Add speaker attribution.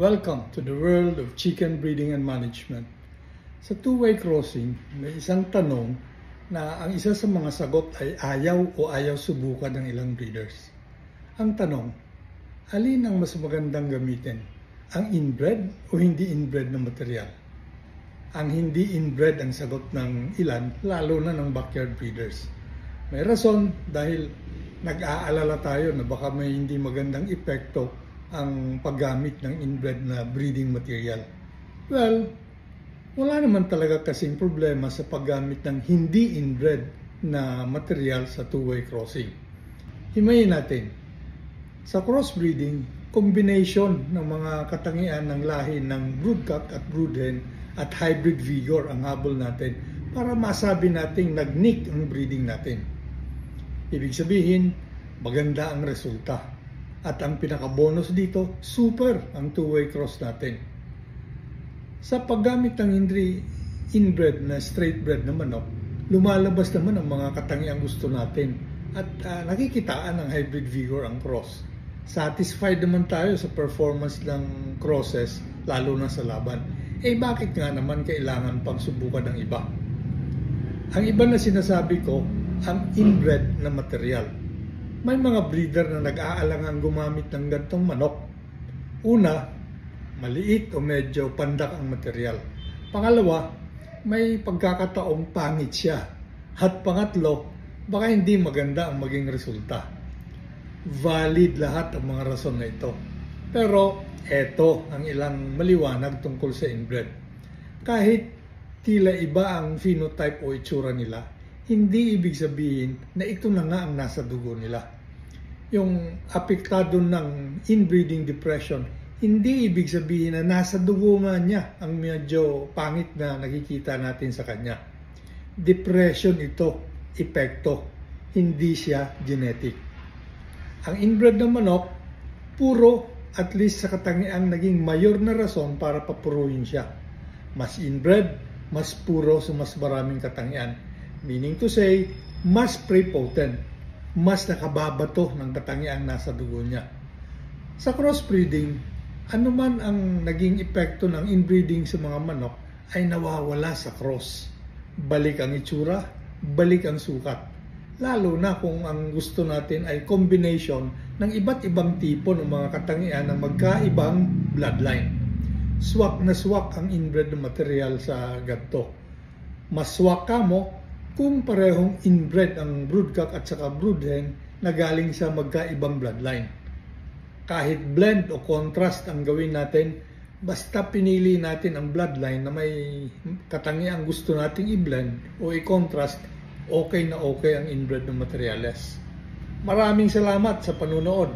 Speaker 1: Welcome to the world of chicken breeding and management. Sa two-way crossing, may isang tanong na ang isa sa mga sagot ay ayaw o ayaw subukan ng ilang breeders. Ang tanong, alin ang mas magandang gamitin? Ang inbred o hindi inbred na material? Ang hindi inbred ang sagot ng ilan, lalo na ng backyard breeders. May rason dahil nag-aalala tayo na baka may hindi magandang epekto ang paggamit ng inbred na breeding material. Well, wala naman talaga kasing problema sa paggamit ng hindi inbred na material sa two-way crossing. Himayin natin. Sa crossbreeding, combination ng mga katangian ng lahi ng broodcock at broodhen at hybrid vigor ang habol natin para masabi nating nag-nick ang breeding natin. Ibig sabihin, maganda ang resulta. At ang pinaka-bonus dito, super ang two-way cross natin. Sa paggamit ng hindi inbred na straight bred na manok, lumalabas naman ang mga katangiang gusto natin at nakikitaan ng hybrid vigor ang cross. Satisfied naman tayo sa performance ng crosses, lalo na sa laban. Bakit nga naman kailangan pang subukan ng iba? Ang iba na sinasabi ko, ang inbred na material. May mga breeder na nag-aalangang gumamit ng gantong manok. Una, maliit o medyo pandak ang material. Pangalawa, may pagkakataong pangit siya. At pangatlo, baka hindi maganda ang maging resulta. Valid lahat ang mga rason na ito. Pero eto ang ilang maliwanag tungkol sa inbred. Kahit tila iba ang phenotype o itsura nila, hindi ibig sabihin na ito na nga ang nasa dugo nila. Yung apektado ng inbreeding depression, hindi ibig sabihin na nasa dugo nga niya ang medyo pangit na nakikita natin sa kanya. Depression ito, epekto, hindi siya genetic. Ang inbred na manok, puro at least sa katangiang naging mayor na rason para papuruin siya. Mas inbred, mas puro sa mas maraming katangian. Meaning to say, mas prepotent, mas nakababato ng katangiang nasa dugo niya. Sa crossbreeding, anuman ang naging epekto ng inbreeding sa mga manok ay nawawala sa cross. Balik ang itsura, balik ang sukat. Lalo na kung ang gusto natin ay combination ng iba't ibang tipo ng mga katangian ng magkaibang bloodline. Swak na swak ang inbred na material sa ganito. Mas swak ka mo kung parehong inbred ang broodcock at saka broodhen na galing sa magkaibang bloodline. Kahit blend o contrast ang gawin natin, basta pinili natin ang bloodline na may katangiang gusto nating i-blend o i-contrast, okay na okay ang inbred ng materials. Maraming salamat sa panunood.